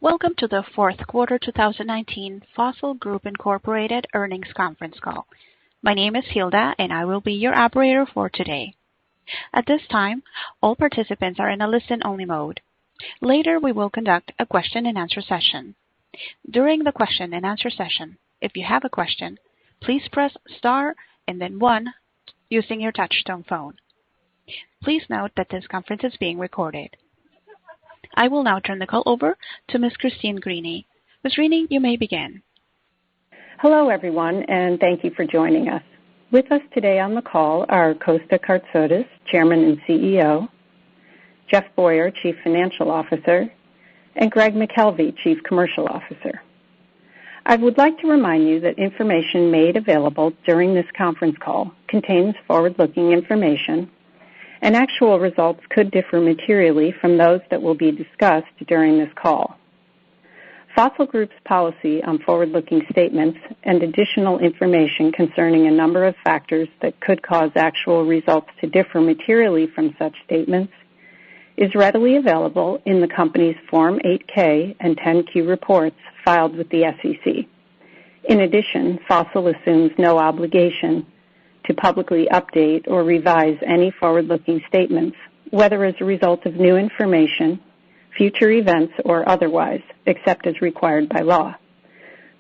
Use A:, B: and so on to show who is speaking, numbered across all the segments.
A: Welcome to the fourth quarter 2019 FOSL Group Incorporated earnings conference call. My name is Hilda, and I will be your operator for today. At this time, all participants are in a listen-only mode. Later, we will conduct a question-and-answer session. During the question-and-answer session, if you have a question, please press star and then 1 using your touch-tone phone. Please note that this conference is being recorded. I will now turn the call over to Ms. Christine Greeny. Ms. Greeny, you may begin.
B: Hello, everyone, and thank you for joining us. With us today on the call are Kosta Kartsotis, Chairman and CEO, Jeff Boyer, Chief Financial Officer, and Greg McKelvey, Chief Commercial Officer. I would like to remind you that information made available during this conference call contains forward-looking information, and actual results could differ materially from those that will be discussed during this call. FOSL Group's policy on forward-looking statements and additional information concerning a number of factors that could cause actual results to differ materially from such statements is readily available in the company's Form 8K and 10Q reports filed with the SEC. In addition, FOSL assumes no obligation to publicly update or revise any forward-looking statements, whether as a result of new information, future events, or otherwise, except as required by law.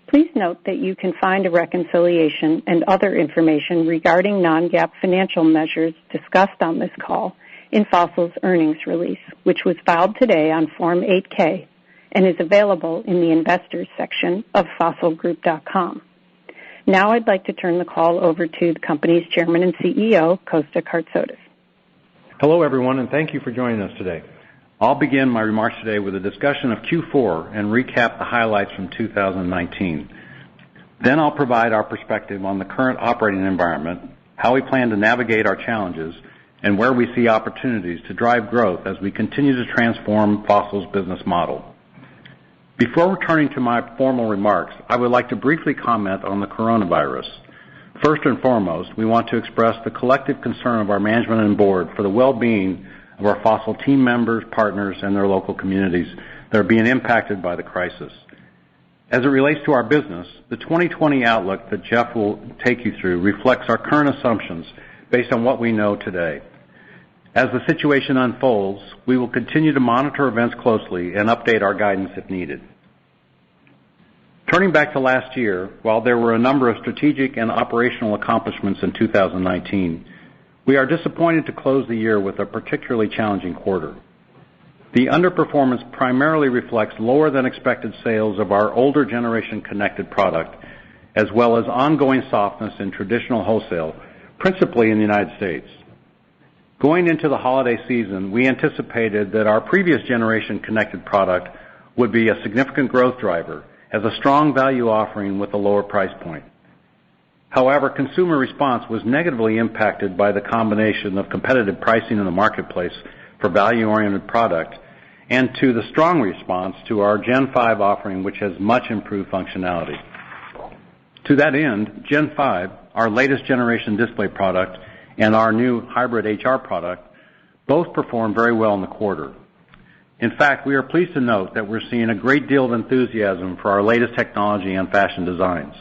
B: Please note that you can find a reconciliation and other information regarding non-GAAP financial measures discussed on this call in FOSL's earnings release, which was filed today on Form 8K and is available in the Investors section of fossilgroup.com. Now I'd like to turn the call over to the company's Chairman and CEO, Kosta Kartsotis.
C: Hello, everyone, and thank you for joining us today. I'll begin my remarks today with a discussion of Q4 and recap the highlights from 2019. Then I'll provide our perspective on the current operating environment, how we plan to navigate our challenges, and where we see opportunities to drive growth as we continue to transform FOSL's business model. Before returning to my formal remarks, I would like to briefly comment on the coronavirus. First and foremost, we want to express the collective concern of our management and board for the well-being of our FOSL team members, partners, and their local communities that are being impacted by the crisis. As it relates to our business, the 2020 outlook that Jeff will take you through reflects our current assumptions based on what we know today. As the situation unfolds, we will continue to monitor events closely and update our guidance if needed. Turning back to last year, while there were a number of strategic and operational accomplishments in 2019, we are disappointed to close the year with a particularly challenging quarter. The underperformance primarily reflects lower than expected sales of our older generation connected product, as well as ongoing softness in traditional wholesale, principally in the United States. Going into the holiday season, we anticipated that our previous generation connected product would be a significant growth driver as a strong value offering with a lower price point. However, consumer response was negatively impacted by the combination of competitive pricing in the marketplace for value-oriented product and to the strong response to our Gen 5 offering, which has much improved functionality. To that end, Gen 5, our latest generation display product, and our new hybrid HR product both performed very well in the quarter. In fact, we are pleased to note that we're seeing a great deal of enthusiasm for our latest technology and fashion designs.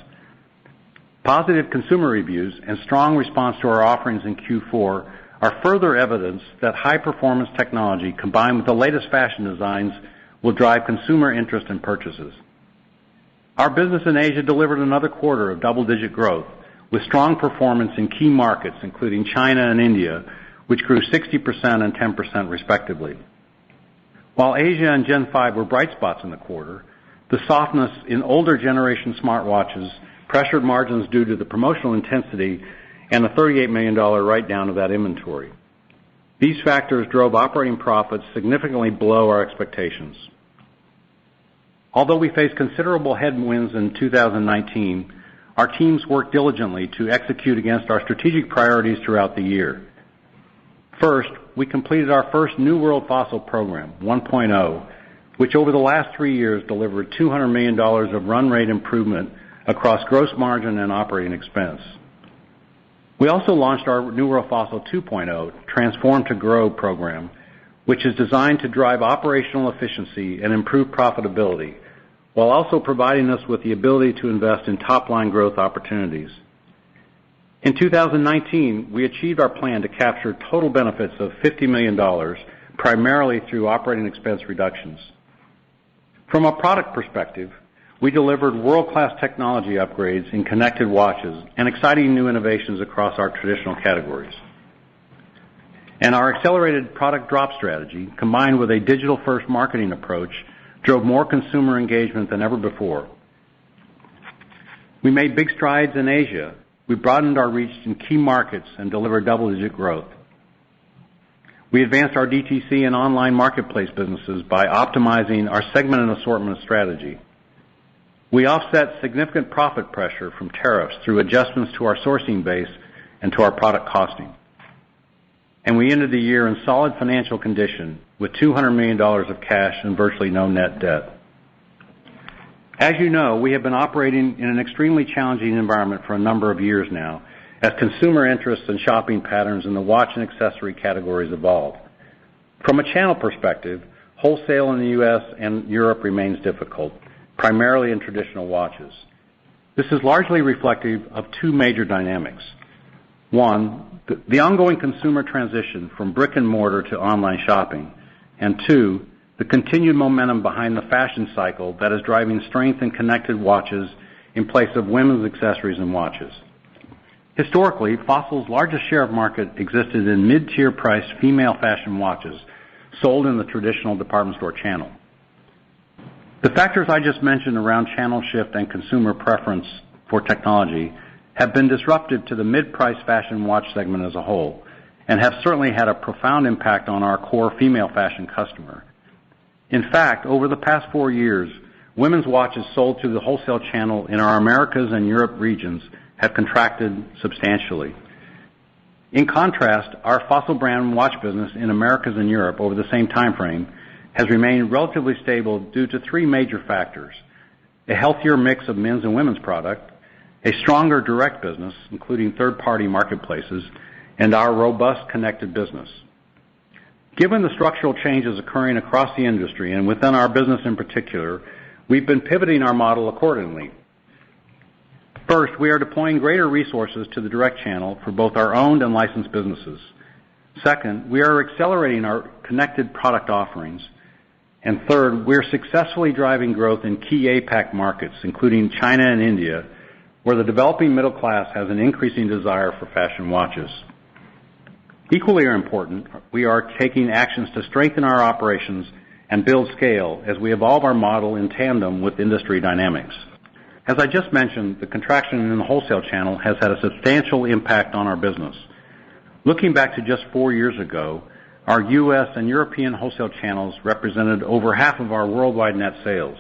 C: Positive consumer reviews and strong response to our offerings in Q4 are further evidence that high-performance technology combined with the latest fashion designs will drive consumer interest in purchases. Our business in Asia delivered another quarter of double-digit growth, with strong performance in key markets, including China and India, which grew 60% and 10% respectively. While Asia and Gen 5 were bright spots in the quarter, the softness in older generation smartwatches pressured margins due to the promotional intensity and a $38 million write-down of that inventory. These factors drove operating profits significantly below our expectations. Although we faced considerable headwinds in 2019, our teams worked diligently to execute against our strategic priorities throughout the year. First, we completed our first New World FOSL program, 1.0, which over the last 3 years delivered $200 million of run rate improvement across gross margin and operating expense. We also launched our New World FOSL 2.0, Transform to Grow program, which is designed to drive operational efficiency and improve profitability, while also providing us with the ability to invest in top-line growth opportunities. In 2019, we achieved our plan to capture total benefits of $50 million, primarily through operating expense reductions. From a product perspective, we delivered world-class technology upgrades in connected watches and exciting new innovations across our traditional categories. And our accelerated product drop strategy, combined with a digital-first marketing approach, drove more consumer engagement than ever before. We made big strides in Asia. We broadened our reach in key markets and delivered double-digit growth. We advanced our DTC and online marketplace businesses by optimizing our segment and assortment strategy. We offset significant profit pressure from tariffs through adjustments to our sourcing base and to our product costing. And we ended the year in solid financial condition with $200 million of cash and virtually no net debt. As you know, we have been operating in an extremely challenging environment for a number of years now, as consumer interests and shopping patterns in the watch and accessory categories evolve. From a channel perspective, wholesale in the U.S. and Europe remains difficult, primarily in traditional watches. This is largely reflective of two major dynamics. One, the ongoing consumer transition from brick and mortar to online shopping, and two, the continued momentum behind the fashion cycle that is driving strength in connected watches in place of women's accessories and watches. Historically, FOSL's largest share of market existed in mid-tier priced female fashion watches sold in the traditional department store channel. The factors I just mentioned around channel shift and consumer preference for technology have been disruptive to the mid-price fashion watch segment as a whole, and have certainly had a profound impact on our core female fashion customer. In fact, over the past 4 years, women's watches sold through the wholesale channel in our Americas and Europe regions have contracted substantially. In contrast, our FOSL brand watch business in Americas and Europe over the same time frame has remained relatively stable due to three major factors: a healthier mix of men's and women's product, a stronger direct business, including third-party marketplaces, and our robust connected business. Given the structural changes occurring across the industry and within our business in particular, we've been pivoting our model accordingly. First, we are deploying greater resources to the direct channel for both our owned and licensed businesses. Second, we are accelerating our connected product offerings. And third, we are successfully driving growth in key APAC markets, including China and India, where the developing middle class has an increasing desire for fashion watches. Equally important, we are taking actions to strengthen our operations and build scale as we evolve our model in tandem with industry dynamics. As I just mentioned, the contraction in the wholesale channel has had a substantial impact on our business. Looking back to just 4 years ago, our U.S. and European wholesale channels represented over half of our worldwide net sales.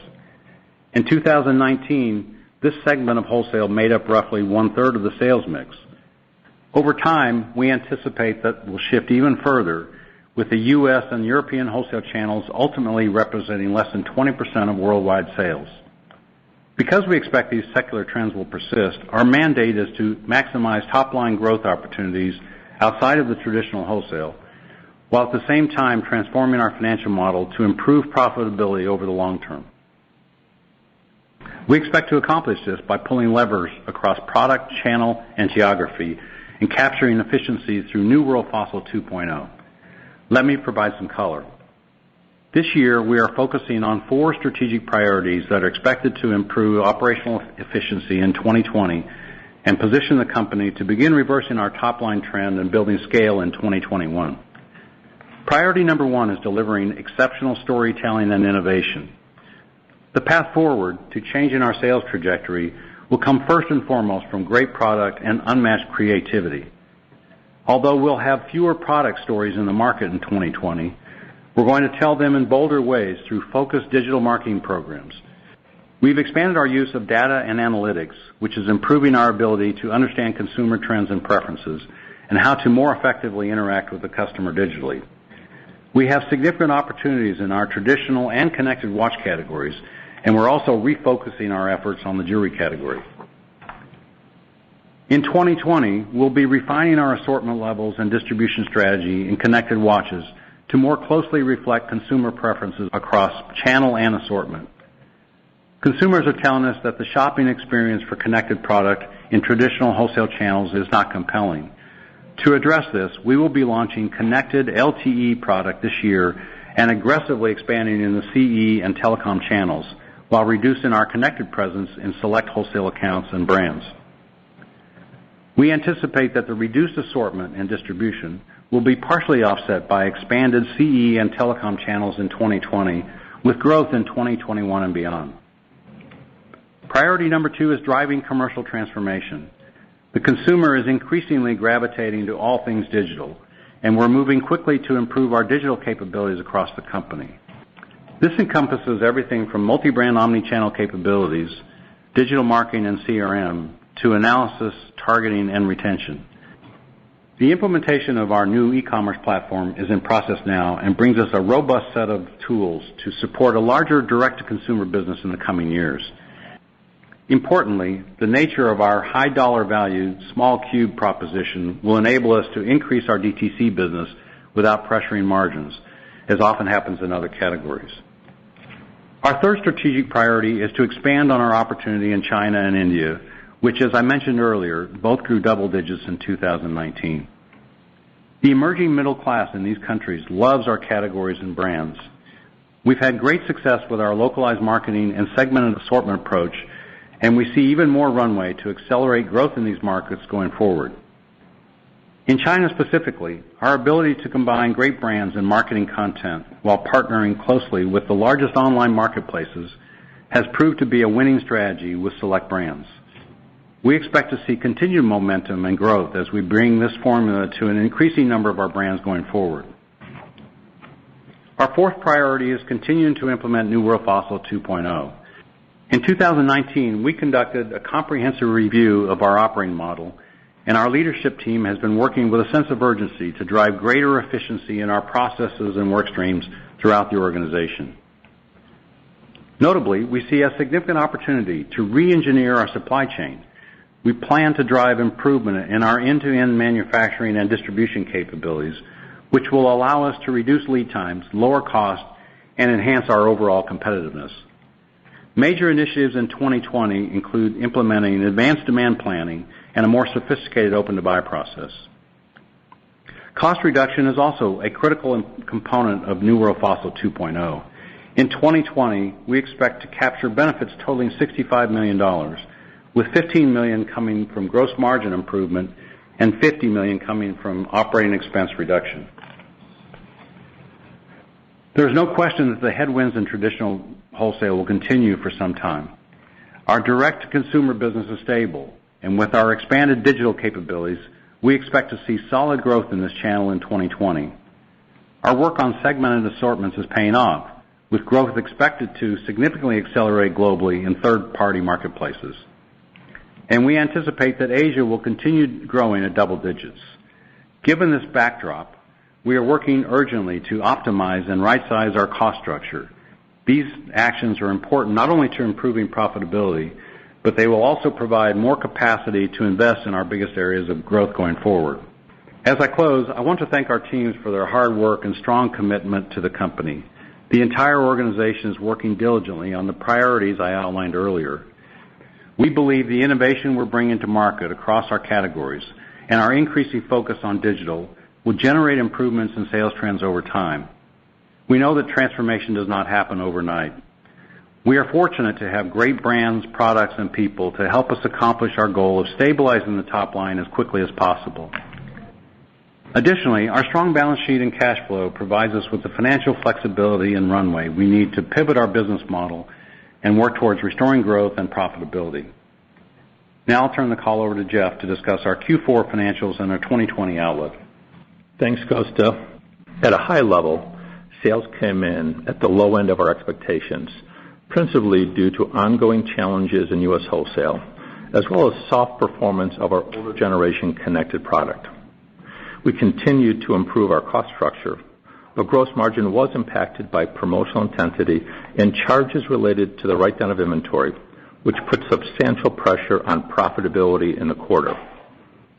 C: In 2019, this segment of wholesale made up roughly 1/3 of the sales mix. Over time, we anticipate that will shift even further, with the U.S. and European wholesale channels ultimately representing less than 20% of worldwide sales. Because we expect these secular trends will persist, our mandate is to maximize top-line growth opportunities outside of the traditional wholesale, while at the same time transforming our financial model to improve profitability over the long term. We expect to accomplish this by pulling levers across product, channel, and geography, and capturing efficiencies through New World FOSL 2.0. Let me provide some color. This year, we are focusing on 4 strategic priorities that are expected to improve operational efficiency in 2020 and position the company to begin reversing our top-line trend and building scale in 2021. Priority number 1 is delivering exceptional storytelling and innovation. The path forward to changing our sales trajectory will come first and foremost from great product and unmatched creativity. Although we'll have fewer product stories in the market in 2020, we're going to tell them in bolder ways through focused digital marketing programs. We've expanded our use of data and analytics, which is improving our ability to understand consumer trends and preferences and how to more effectively interact with the customer digitally. We have significant opportunities in our traditional and connected watch categories, and we're also refocusing our efforts on the jewelry category. In 2020, we'll be refining our assortment levels and distribution strategy in connected watches to more closely reflect consumer preferences across channel and assortment. Consumers are telling us that the shopping experience for connected product in traditional wholesale channels is not compelling. To address this, we will be launching connected LTE product this year and aggressively expanding in the CE and telecom channels while reducing our connected presence in select wholesale accounts and brands. We anticipate that the reduced assortment and distribution will be partially offset by expanded CE and telecom channels in 2020 with growth in 2021 and beyond. Priority number 2 is driving commercial transformation. The consumer is increasingly gravitating to all things digital, and we're moving quickly to improve our digital capabilities across the company. This encompasses everything from multi-brand omni-channel capabilities, digital marketing and CRM, to analysis, targeting, and retention. The implementation of our new e-commerce platform is in process now and brings us a robust set of tools to support a larger direct-to-consumer business in the coming years. Importantly, the nature of our high dollar value, small cube proposition will enable us to increase our DTC business without pressuring margins, as often happens in other categories. Our third strategic priority is to expand on our opportunity in China and India, which, as I mentioned earlier, both grew double digits in 2019. The emerging middle class in these countries loves our categories and brands. We've had great success with our localized marketing and segmented assortment approach, and we see even more runway to accelerate growth in these markets going forward. In China specifically, our ability to combine great brands and marketing content while partnering closely with the largest online marketplaces has proved to be a winning strategy with select brands. We expect to see continued momentum and growth as we bring this formula to an increasing number of our brands going forward. Our fourth priority is continuing to implement New World FOSL 2.0. In 2019, we conducted a comprehensive review of our operating model, and our leadership team has been working with a sense of urgency to drive greater efficiency in our processes and work streams throughout the organization. Notably, we see a significant opportunity to re-engineer our supply chain. We plan to drive improvement in our end-to-end manufacturing and distribution capabilities, which will allow us to reduce lead times, lower costs, and enhance our overall competitiveness. Major initiatives in 2020 include implementing advanced demand planning and a more sophisticated open-to-buy process. Cost reduction is also a critical component of New World FOSL 2.0. In 2020, we expect to capture benefits totaling $65 million, with $15 million coming from gross margin improvement and $50 million coming from operating expense reduction. There is no question that the headwinds in traditional wholesale will continue for some time. Our direct-to-consumer business is stable, and with our expanded digital capabilities, we expect to see solid growth in this channel in 2020. Our work on segmented assortments is paying off, with growth expected to significantly accelerate globally in third-party marketplaces. And we anticipate that Asia will continue growing at double digits. Given this backdrop, we are working urgently to optimize and right-size our cost structure. These actions are important not only to improving profitability, but they will also provide more capacity to invest in our biggest areas of growth going forward. As I close, I want to thank our teams for their hard work and strong commitment to the company. The entire organization is working diligently on the priorities I outlined earlier. We believe the innovation we're bringing to market across our categories and our increasing focus on digital will generate improvements in sales trends over time. We know that transformation does not happen overnight. We are fortunate to have great brands, products, and people to help us accomplish our goal of stabilizing the top line as quickly as possible. Additionally, our strong balance sheet and cash flow provides us with the financial flexibility and runway we need to pivot our business model and work towards restoring growth and profitability. Now I'll turn the call over to Jeff to discuss our Q4 financials and our 2020 outlook.
D: Thanks, Kosta. At a high level, sales came in at the low end of our expectations, principally due to ongoing challenges in U.S. wholesale, as well as soft performance of our older generation connected product. We continued to improve our cost structure, but gross margin was impacted by promotional intensity and charges related to the write-down of inventory, which put substantial pressure on profitability in the quarter.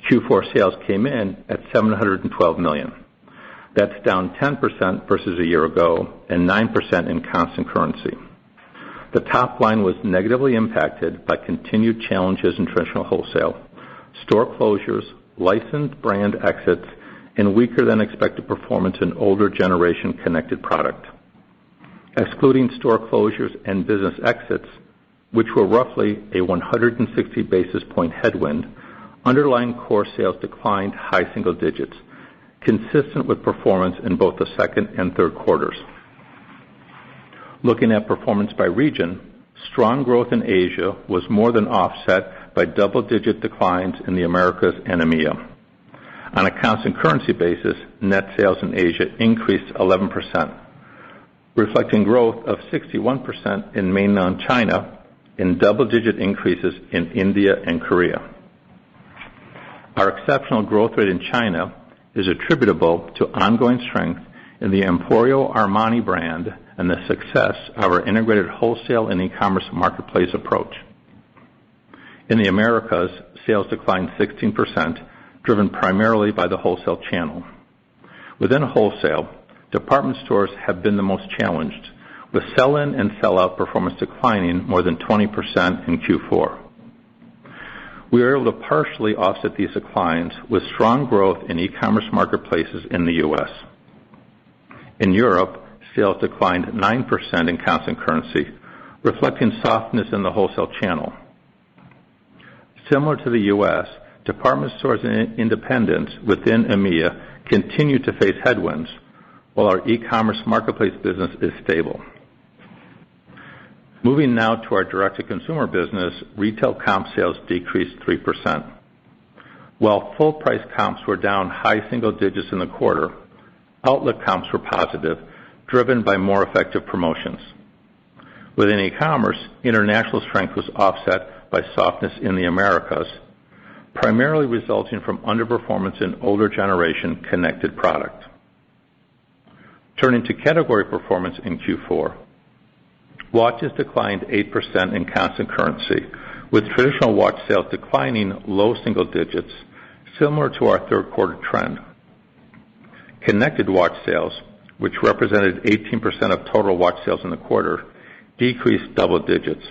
D: Q4 sales came in at $712 million. That's down 10% versus a year ago and 9% in constant currency. The top line was negatively impacted by continued challenges in traditional wholesale, store closures, licensed brand exits, and weaker than expected performance in older generation connected product. Excluding store closures and business exits, which were roughly a 160 basis point headwind, underlying core sales declined high single digits, consistent with performance in both the second and third quarters. Looking at performance by region, strong growth in Asia was more than offset by double-digit declines in the Americas and EMEA. On a constant currency basis, net sales in Asia increased 11%, reflecting growth of 61% in mainland China and double-digit increases in India and Korea. Our exceptional growth rate in China is attributable to ongoing strength in the Emporio Armani brand and the success of our integrated wholesale and e-commerce marketplace approach. In the Americas, sales declined 16%, driven primarily by the wholesale channel. Within wholesale, department stores have been the most challenged, with sell-in and sell-out performance declining more than 20% in Q4. We were able to partially offset these declines with strong growth in e-commerce marketplaces in the U.S. In Europe, sales declined 9% in constant currency, reflecting softness in the wholesale channel. Similar to the U.S., department stores and independents within EMEA continue to face headwinds, while our e-commerce marketplace business is stable. Moving now to our direct-to-consumer business, retail comp sales decreased 3%. While full-price comps were down high single digits in the quarter, outlet comps were positive, driven by more effective promotions. Within e-commerce, international strength was offset by softness in the Americas, primarily resulting from underperformance in older generation connected product. Turning to category performance in Q4, watches declined 8% in constant currency, with traditional watch sales declining low single digits, similar to our third quarter trend. Connected watch sales, which represented 18% of total watch sales in the quarter, decreased double digits.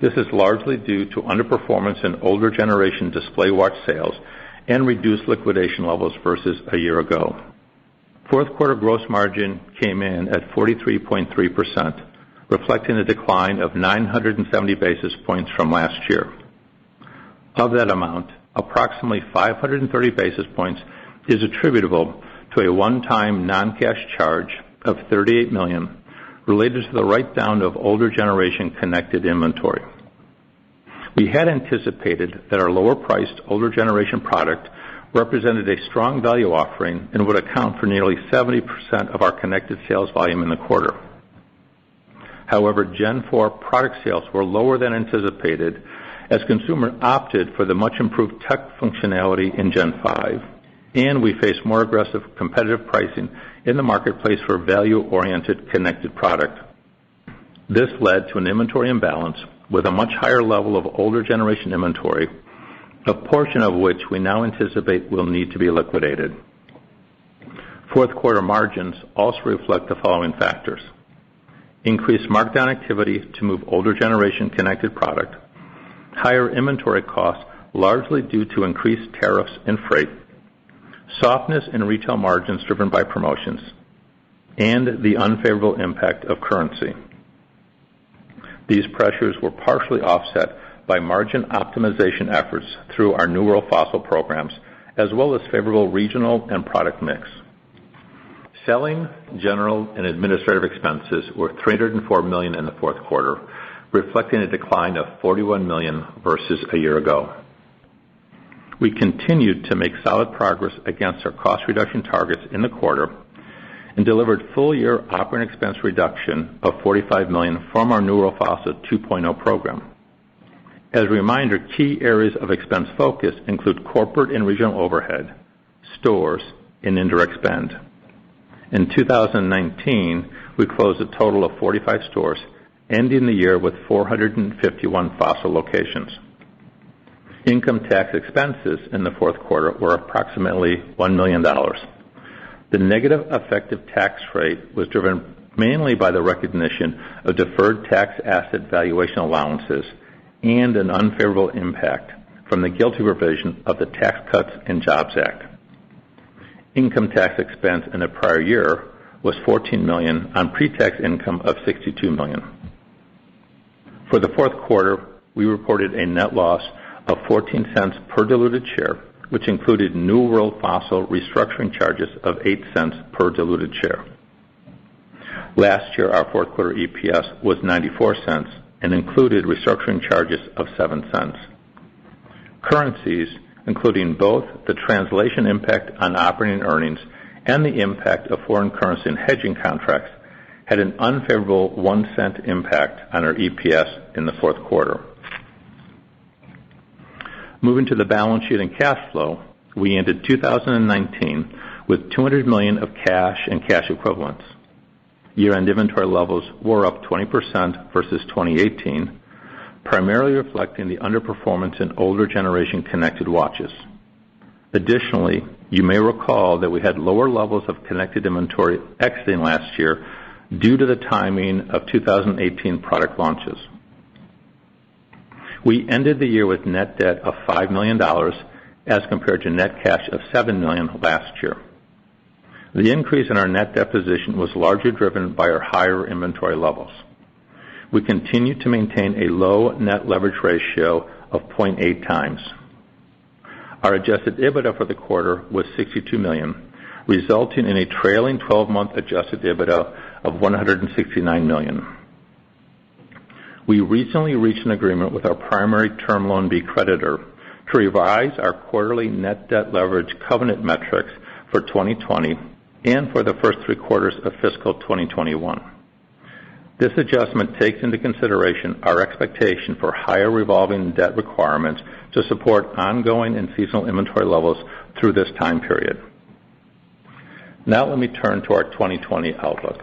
D: This is largely due to underperformance in older generation display watch sales and reduced liquidation levels versus a year ago. Fourth quarter gross margin came in at 43.3%, reflecting a decline of 970 basis points from last year. Of that amount, approximately 530 basis points is attributable to a one-time non-cash charge of $38 million related to the write-down of older generation connected inventory. We had anticipated that our lower-priced older generation product represented a strong value offering and would account for nearly 70% of our connected sales volume in the quarter. However, Gen 4 product sales were lower than anticipated as consumers opted for the much-improved tech functionality in Gen 5, and we faced more aggressive competitive pricing in the marketplace for value-oriented connected product. This led to an inventory imbalance with a much higher level of older generation inventory, a portion of which we now anticipate will need to be liquidated. Fourth quarter margins also reflect the following factors: increased markdown activity to move older generation connected product, higher inventory costs largely due to increased tariffs and freight, softness in retail margins driven by promotions, and the unfavorable impact of currency. These pressures were partially offset by margin optimization efforts through our New World FOSL programs, as well as favorable regional and product mix. Selling, general, and administrative expenses were $304 million in the fourth quarter, reflecting a decline of $41 million versus a year ago. We continued to make solid progress against our cost reduction targets in the quarter and delivered full-year operating expense reduction of $45 million from our New World FOSL 2.0 program. As a reminder, key areas of expense focus include corporate and regional overhead, stores, and indirect spend. In 2019, we closed a total of 45 stores, ending the year with 451 FOSL locations. Income tax expenses in the fourth quarter were approximately $1 million, The negative effective tax rate was driven mainly by the recognition of deferred tax asset valuation allowances and an unfavorable impact from the GILTI provision of the Tax Cuts and Jobs Act. Income tax expense in the prior year was $14 million on pre-tax income of $62 million. For the fourth quarter, we reported a net loss of 14 cents per diluted share, which included New World FOSL restructuring charges of 8 cents per diluted share. Last year, our fourth quarter EPS was 94 cents and included restructuring charges of 7 cents. Currencies, including both the translation impact on operating earnings and the impact of foreign currency and hedging contracts, had an unfavorable 1 cent impact on our EPS in the fourth quarter. Moving to the balance sheet and cash flow, we ended 2019 with $200 million of cash and cash equivalents. Year-end inventory levels were up 20% versus 2018, primarily reflecting the underperformance in older generation connected watches. Additionally, you may recall that we had lower levels of connected inventory exiting last year due to the timing of 2018 product launches. We ended the year with net debt of $5 million as compared to net cash of $7 million last year. The increase in our net debt position was largely driven by our higher inventory levels. We continue to maintain a low net leverage ratio of 0.8 times. Our adjusted EBITDA for the quarter was $62 million, resulting in a trailing 12-month adjusted EBITDA of $169 million. We recently reached an agreement with our primary Term Loan B creditor to revise our quarterly net debt leverage covenant metrics for 2020 and for the first 3 quarters of fiscal 2021. This adjustment takes into consideration our expectation for higher revolving debt requirements to support ongoing and seasonal inventory levels through this time period. Now let me turn to our 2020 outlook.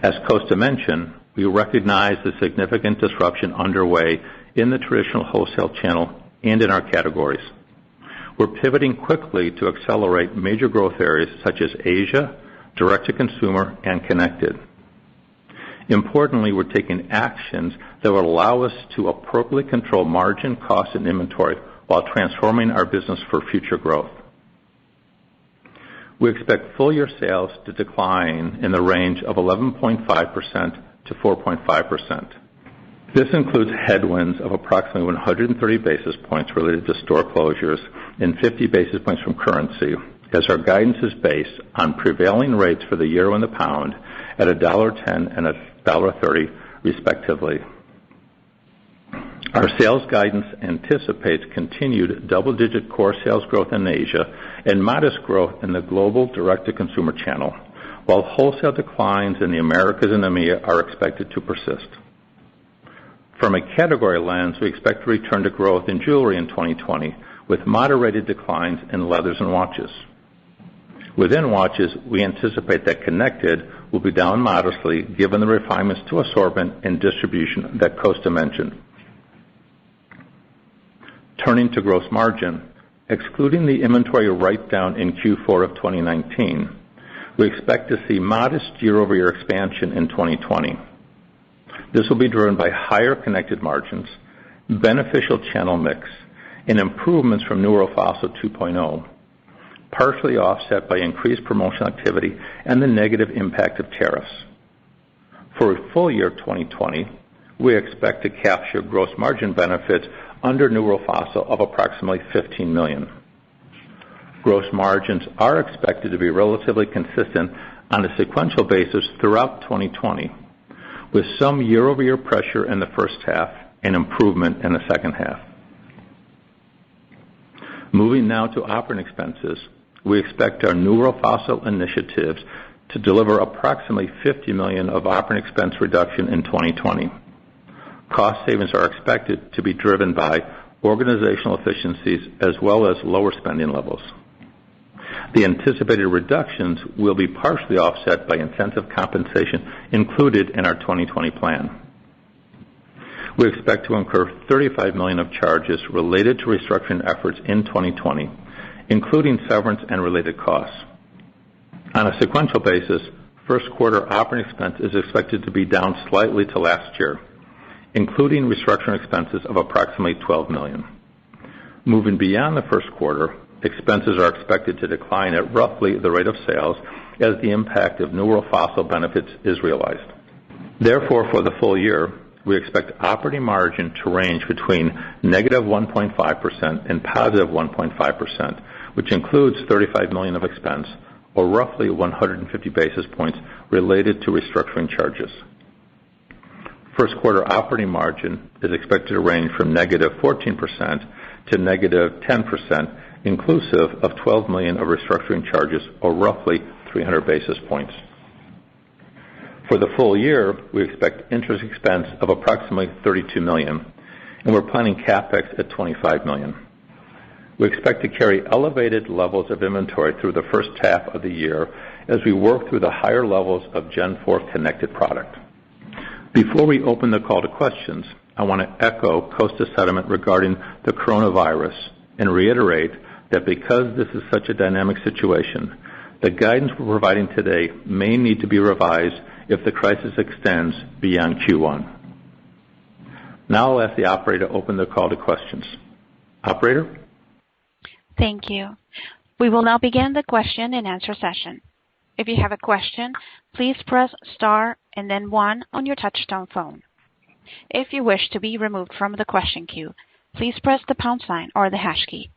D: As Kosta mentioned, we recognize the significant disruption underway in the traditional wholesale channel and in our categories. We're pivoting quickly to accelerate major growth areas such as Asia, direct-to-consumer, and connected. Importantly, we're taking actions that will allow us to appropriately control margin, cost, and inventory while transforming our business for future growth. We expect full-year sales to decline in the range of 11.5% to 4.5%. This includes headwinds of approximately 130 basis points related to store closures and 50 basis points from currency, as our guidance is based on prevailing rates for the euro and the pound at $1.10 and $1.30, respectively. Our sales guidance anticipates continued double-digit core sales growth in Asia and modest growth in the global direct-to-consumer channel, while wholesale declines in the Americas and EMEA are expected to persist. From a category lens, we expect to return to growth in jewelry in 2020, with moderated declines in leathers and watches. Within watches, we anticipate that connected will be down modestly given the refinements to assortment and distribution that Kosta mentioned. Turning to gross margin, excluding the inventory write-down in Q4 of 2019, we expect to see modest year-over-year expansion in 2020. This will be driven by higher connected margins, beneficial channel mix, and improvements from New World FOSL 2.0, partially offset by increased promotional activity and the negative impact of tariffs. For a full year 2020, we expect to capture gross margin benefits under New World FOSL of approximately $15 million. Gross margins are expected to be relatively consistent on a sequential basis throughout 2020, with some year-over-year pressure in the first half and improvement in the second half. Moving now to operating expenses, we expect our New World FOSL initiatives to deliver approximately $50 million of operating expense reduction in 2020. Cost savings are expected to be driven by organizational efficiencies as well as lower spending levels. The anticipated reductions will be partially offset by incentive compensation included in our 2020 plan. We expect to incur $35 million of charges related to restructuring efforts in 2020, including severance and related costs. On a sequential basis, first quarter operating expense is expected to be down slightly to last year, including restructuring expenses of approximately $12 million. Moving beyond the first quarter, expenses are expected to decline at roughly the rate of sales as the impact of newer FOSL benefits is realized. Therefore, for the full year, we expect operating margin to range between negative 1.5% and positive 1.5%, which includes $35 million of expense, or roughly 150 basis points related to restructuring charges. First quarter operating margin is expected to range from negative 14% to negative 10%, inclusive of $12 million of restructuring charges, or roughly 300 basis points. For the full year, we expect interest expense of approximately $32 million, and we're planning CapEx at $25 million. We expect to carry elevated levels of inventory through the first half of the year as we work through the higher levels of Gen 4 connected product. Before we open the call to questions, I want to echo Kosta's sentiment regarding the coronavirus and reiterate that because this is such a dynamic situation, the guidance we're providing today may need to be revised if the crisis extends beyond Q1. Now I'll ask the operator to open the call to questions. Operator?
A: Thank you. We will now begin the question and answer session. If you have a question, please press star and then 1 on your touch-tone phone. If you wish to be removed from the question queue, please press the pound sign or the hash key.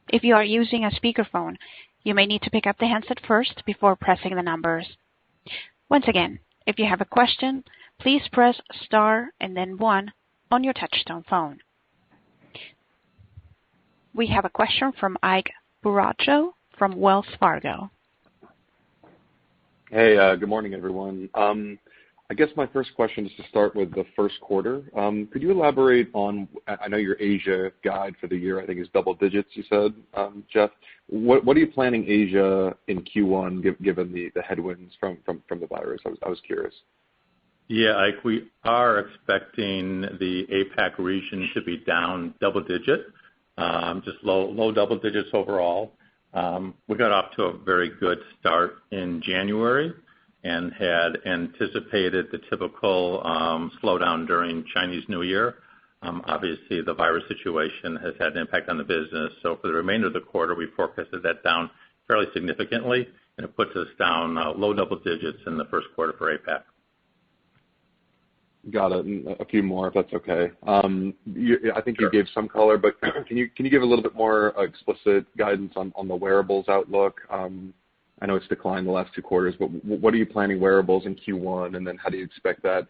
A: If you are using a speakerphone, you may need to pick up the handset first before pressing the numbers. Once again, if you have a question, please press star and then 1 on your touch-tone phone. We have a question from Ike Boruchow from Wells Fargo.
E: Hey, good morning, everyone. I guess my first question is to start with the first quarter. Could you elaborate on, I know your Asia guide for the year, I think is double digits, you said, Jeff. What are you planning Asia in Q1 given the headwinds from the virus? I was curious.
D: Yeah, Ike, we are expecting the APAC region to be down double digit, just low double digits overall. We got off to a very good start in January and had anticipated the typical slowdown during Chinese New Year. Obviously, the virus situation has had an impact on the business. So for the remainder of the quarter, we forecasted that down fairly significantly, and it puts us down low double digits in the first quarter for APAC.
E: Got it. A few more, if that's okay. I think you gave some color, but can you give a little bit more explicit guidance on the wearables outlook? I know it's declined the last 2 quarters, but what are you planning wearables in Q1, and then how do you expect that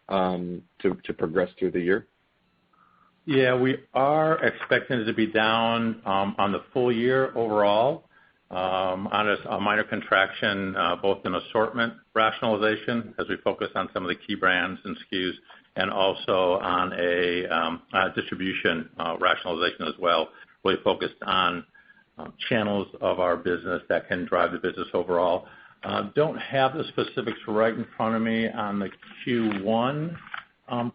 E: to progress through the year?
D: Yeah, we are expecting it to be down on the full year overall, on a minor contraction, both in assortment rationalization as we focus on some of the key brands and SKUs, and also on a distribution rationalization as well, really focused on channels of our business that can drive the business overall. Don't have the specifics right in front of me on the Q1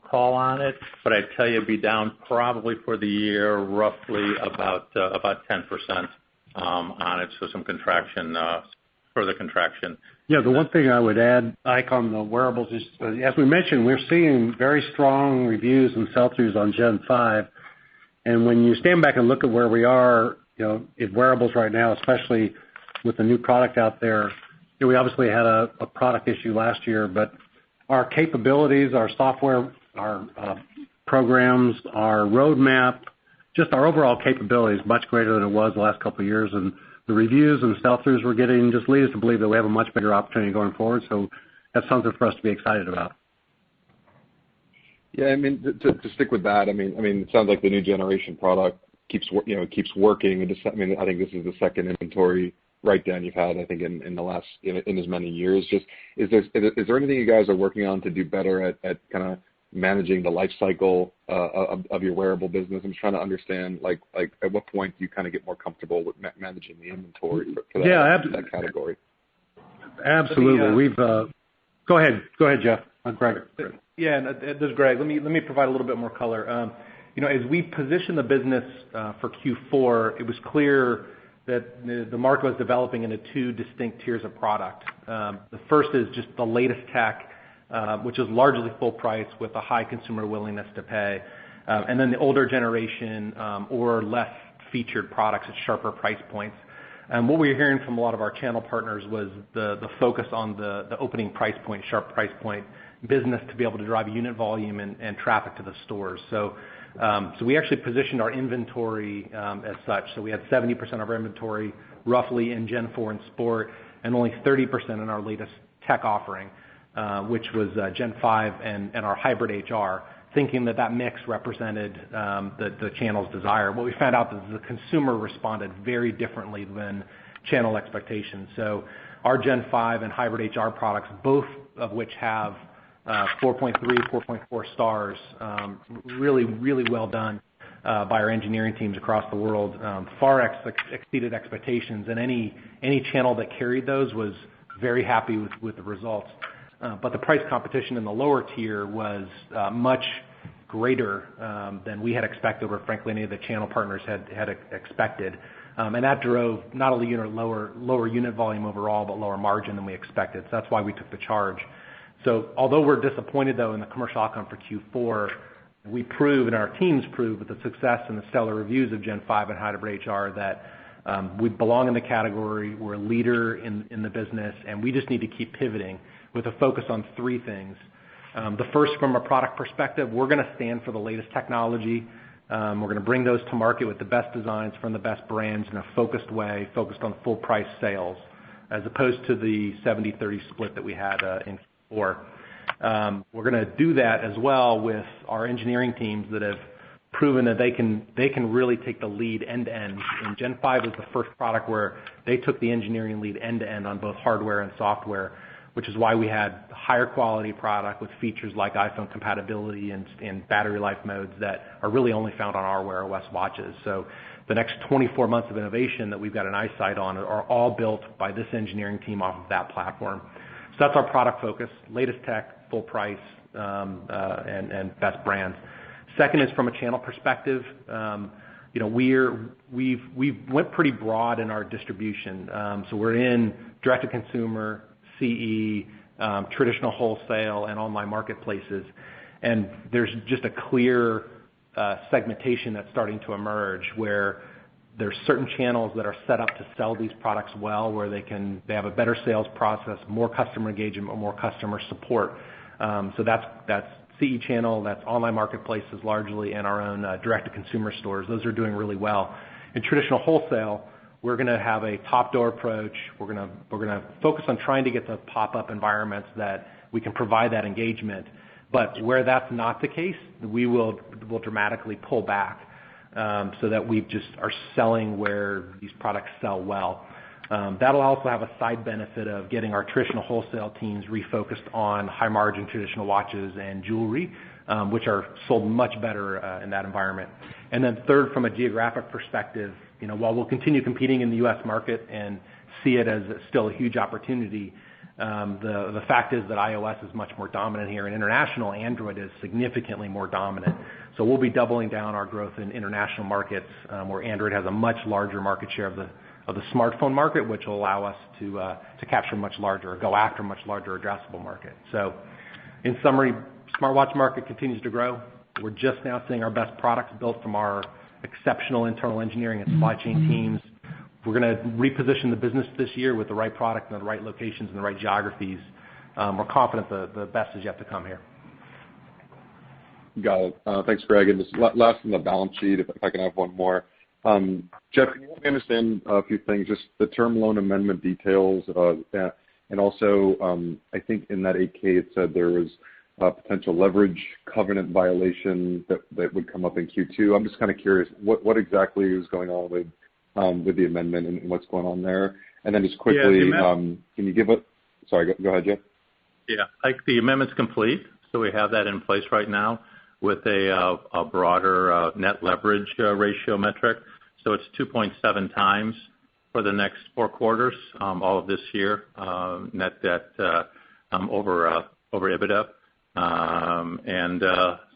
D: call on it, but I'd tell you it'd be down probably for the year roughly about 10% on it, so some contraction, further contraction.
C: Yeah, the one thing I would add, Ike, on the wearables is, as we mentioned, we're seeing very strong reviews and sell-throughs on Gen 5, and when you stand back and look at where we are, in wearables right now, especially with the new product out there, we obviously had a product issue last year, but our capabilities, our software, our programs, our roadmap, just our overall capability is much greater than it was the last couple of years, and the reviews and sell-throughs we're getting just lead us to believe that we have a much bigger opportunity going forward, so that's something for us to be excited about.
E: Yeah, I mean, to stick with that, I mean, it sounds like the new generation product keeps working. I think this is the second inventory write-down you've had, I think, in the last in as many years. Just is there anything you guys are working on to do better at kind of managing the life cycle of your wearable business? I'm just trying to understand, like at what point do you kind of get more comfortable with managing the inventory for that category?
C: Absolutely. Go ahead, Jeff. Greg.
F: Yeah, this is Greg. Let me provide a little bit more color. As we position the business for Q4, it was clear that the market was developing into two distinct tiers of product. The first is just the latest tech, which is largely full price with a high consumer willingness to pay. And then the older generation or less featured products at sharper price points. And what we were hearing from a lot of our channel partners was the focus on the opening price point, sharp price point business to be able to drive unit volume and traffic to the stores. So we actually positioned our inventory as such. So we had 70% of our inventory roughly in Gen 4 and Sport, and only 30% in our latest tech offering, which was Gen 5 and our hybrid HR, thinking that mix represented the channel's desire. What we found out is the consumer responded very differently than channel expectations. So our Gen 5 and hybrid HR products, both of which have 4.3, 4.4 stars, really well done by our engineering teams across the world, far exceeded expectations, and any channel that carried those was very happy with the results. But the price competition in the lower tier was much greater than we had expected, or frankly any of the channel partners had expected. And that drove not only lower unit volume overall, but lower margin than we expected. So that's why we took the charge. So although we're disappointed, though, in the commercial outcome for Q4, we prove, and our teams prove with the success and the stellar reviews of Gen 5 and hybrid HR that we belong in the category, we're a leader in the business, and we just need to keep pivoting with a focus on three things. The first, from a product perspective, we're going to stand for the latest technology. We're going to bring those to market with the best designs from the best brands in a focused way, focused on full price sales, as opposed to the 70-30 split that we had in Q4. We're going to do that as well with our engineering teams that have proven that they can really take the lead end to end. And Gen 5 was the first product where they took the engineering lead end to end on both hardware and software, which is why we had higher quality product with features like iPhone compatibility and battery life modes that are really only found on our Wear OS watches. So the next 24 months of innovation that we've got an eyesight on are all built by this engineering team off of that platform. So that's our product focus: latest tech, full price, and best brands. Second is from a channel perspective. We've went pretty broad in our distribution. So we're in direct to consumer, CE, traditional wholesale, and online marketplaces. And there's just a clear segmentation that's starting to emerge where there's certain channels that are set up to sell these products well, where they have a better sales process, more customer engagement, or more customer support. So that's CE channel, that's online marketplaces largely, and our own direct-to-consumer stores. Those are doing really well. In traditional wholesale, we're going to have a top-door approach. We're going to focus on trying to get to pop-up environments that we can provide that engagement. But where that's not the case, we'll dramatically pull back so that we just are selling where these products sell well. That'll also have a side benefit of getting our traditional wholesale teams refocused on high-margin traditional watches and jewelry, which are sold much better in that environment. And then third, from a geographic perspective, while we'll continue competing in the U.S. market and see it as still a huge opportunity, the fact is that iOS is much more dominant here, and international Android is significantly more dominant. So we'll be doubling down our growth in international markets where Android has a much larger market share of the smartphone market, which will allow us to capture much larger, or go after much larger addressable market. So in summary, smartwatch market continues to grow. We're just now seeing our best products built from our exceptional internal engineering and supply chain teams. We're going to reposition the business this year with the right product in the right locations and the right geographies. We're confident the best is yet to come here.
E: Got it. Thanks, Greg. And just last on the balance sheet, if I can have one more. Jeff, can you help me understand a few things, just the term loan amendment details, and also I think in that 8K it said there was a potential leverage covenant violation that would come up in Q2. I'm just kind of curious what exactly is going on with the amendment and what's going on there. And then just quickly, can you give it? Sorry, go ahead, Jeff.
D: Yeah, the amendment's complete, so we have that in place right now with a broader net leverage ratio metric. So it's 2.7 times for the next 4 quarters, all of this year, net debt over EBITDA. And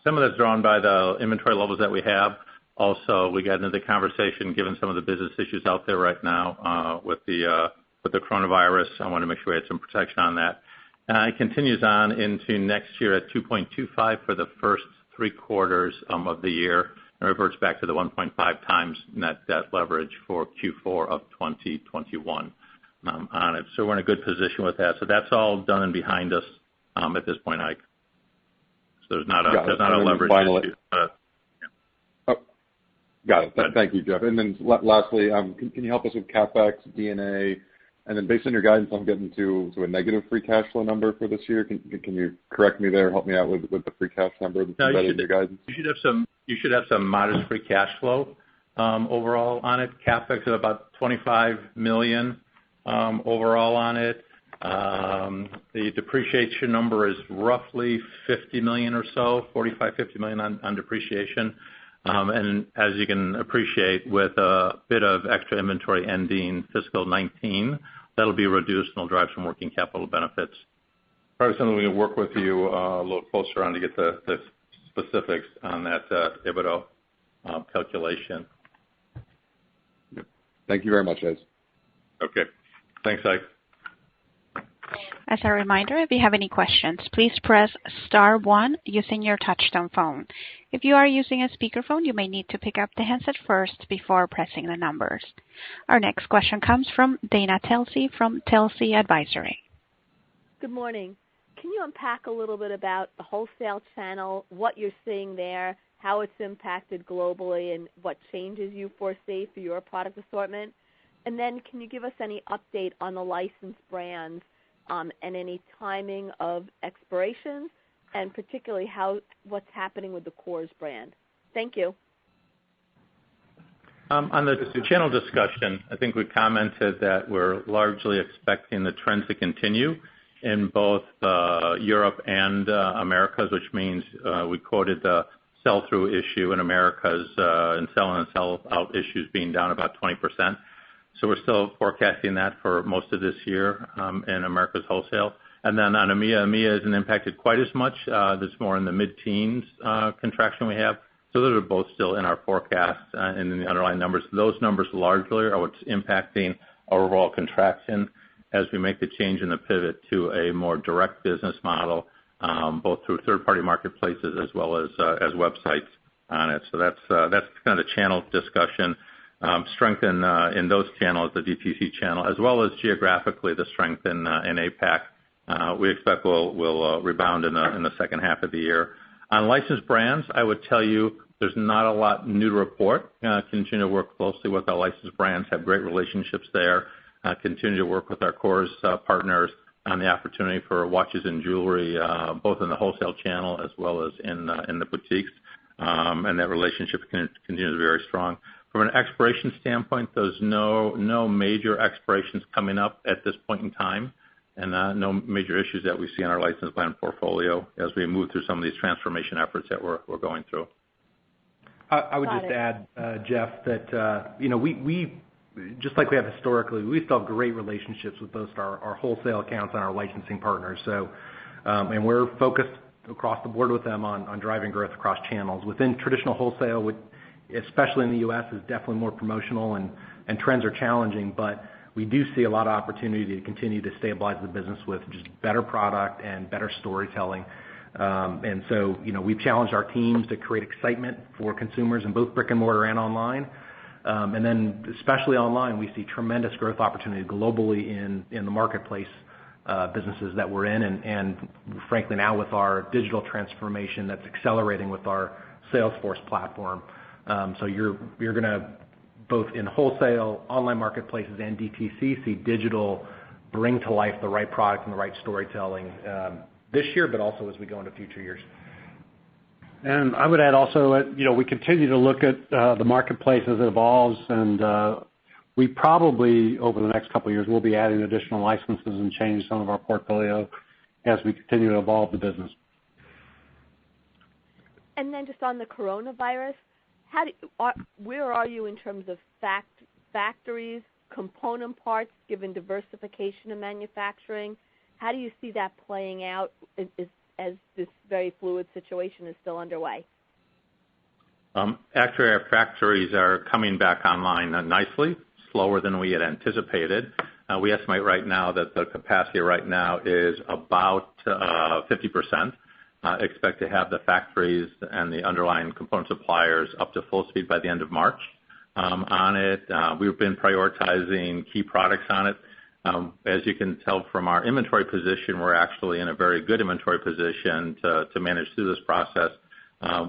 D: some of that's drawn by the inventory levels that we have. Also, we got into the conversation, given some of the business issues out there right now with the coronavirus. I want to make sure we had some protection on that. It continues on into next year at 2.25 for the first 3 quarters of the year, and reverts back to the 1.5 times net debt leverage for Q4 of 2021 on it. So we're in a good position with that. So that's all done and behind us at this point, Ike. So there's not a leverage issue.
E: Got it. Thank you, Jeff. And then lastly, can you help us with CapEx, D&A, and then based on your guidance, I'm getting to a negative free cash flow number for this year. Can you correct me there? Help me out with the free cash number that's embedded in your guidance.
D: You should have some modest free cash flow overall on it. CapEx of about $25 million overall on it. The depreciation number is roughly $50 million or so, $45-50 million on depreciation. And as you can appreciate, with a bit of extra inventory ending fiscal 19, that'll be reduced and will drive some working capital benefits. Probably something we can work with you a little closer on to get the specifics on that EBITDA calculation.
E: Yep. Thank you very much, guys.
D: Okay. Thanks, Ike.
A: As a reminder, if you have any questions, please press *1 using your touchtone phone. If you are using a speakerphone, you may need to pick up the handset first before pressing the numbers. Our next question comes from Dana Telsey from Telsey Advisory.
G: Good morning. Can you unpack a little bit about the wholesale channel, what you're seeing there, how it's impacted globally, and what changes you foresee for your product assortment? And then can you give us any update on the licensed brands and any timing of expirations, and particularly what's happening with the Kors brand? Thank you.
D: On the channel discussion, I think we commented that we're largely expecting the trends to continue in both Europe and Americas, which means we quoted the sell-through issue in Americas and sell-in and sell-out issues being down about 20%. So we're still forecasting that for most of this year in America's wholesale. And then on EMEA isn't impacted quite as much. There's more in the mid-teens contraction we have. So those are both still in our forecast and in the underlying numbers. Those numbers largely are what's impacting our overall contraction as we make the change in the pivot to a more direct business model, both through third-party marketplaces as well as websites on it. So that's kind of the channel discussion. Strength in those channels, the DTC channel, as well as geographically the strength in APAC, we expect will rebound in the second half of the year. On licensed brands, I would tell you there's not a lot new to report. Continue to work closely with our licensed brands, have great relationships there. Continue to work with our Kors partners on the opportunity for watches and jewelry, both in the wholesale channel as well as in the boutiques, and that relationship continues to be very strong. From an expiration standpoint, there's no major expirations coming up at this point in time, and no major issues that we see in our licensed brand portfolio as we move through some of these transformation efforts that we're going through.
F: I would just add, Jeff, that we just like we have historically, we still have great relationships with both our wholesale accounts and our licensing partners. So, and we're focused across the board with them on driving growth across channels. Within traditional wholesale, especially in the U.S., is definitely more promotional and trends are challenging, but we do see a lot of opportunity to continue to stabilize the business with just better product and better storytelling. And so, we've challenged our teams to create excitement for consumers in both brick and mortar and online. And then especially online, we see tremendous growth opportunity globally in the marketplace businesses that we're in. And frankly, now with our digital transformation that's accelerating with our Salesforce platform. So you're going to, both in wholesale, online marketplaces, and DTC, see digital bring to life the right product and the right storytelling this year, but also as we go into future years.
C: And I would add also, we continue to look at the marketplace as it evolves, and we probably, over the next couple of years, will be adding additional licenses and changing some of our portfolio as we continue to evolve the business.
G: And then just on the coronavirus, where are you in terms of factories, component parts, given diversification of manufacturing? How do you see that playing out as this very fluid situation is still underway?
D: Actually, our factories are coming back online nicely, slower than we had anticipated. We estimate right now that the capacity right now is about 50%. Expect to have the factories and the underlying component suppliers up to full speed by the end of March. On it, we've been prioritizing key products on it. As you can tell from our inventory position, we're actually in a very good inventory position to manage through this process.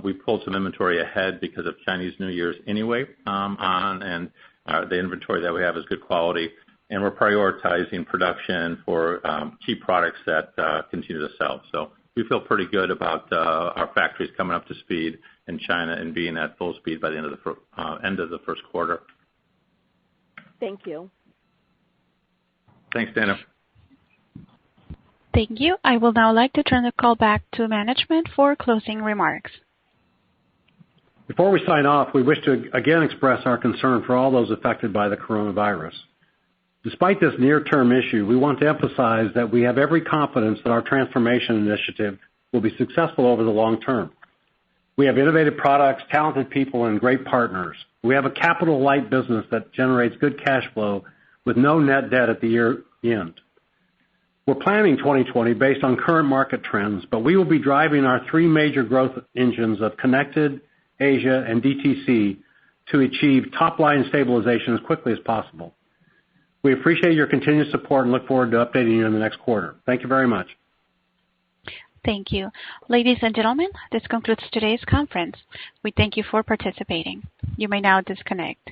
D: We pulled some inventory ahead because of Chinese New Year's anyway, and the inventory that we have is good quality, and we're prioritizing production for key products that continue to sell. So we feel pretty good about our factories coming up to speed in China and being at full speed by the end of the first quarter.
G: Thank you.
D: Thanks, Dana.
A: Thank you. I will now like to turn the call back to management for closing remarks.
C: Before we sign off, we wish to again express our concern for all those affected by the coronavirus. Despite this near-term issue, we want to emphasize that we have every confidence that our transformation initiative will be successful over the long term. We have innovative products, talented people, and great partners. We have a capital-light business that generates good cash flow with no net debt at the year end. We're planning 2020 based on current market trends, but we will be driving our three major growth engines of Connected, Asia, and DTC to achieve top-line stabilization as quickly as possible. We appreciate your continued support and look forward to updating you in the next quarter. Thank you very much.
A: Thank you. Ladies and gentlemen, this concludes today's conference. We thank you for participating. You may now disconnect.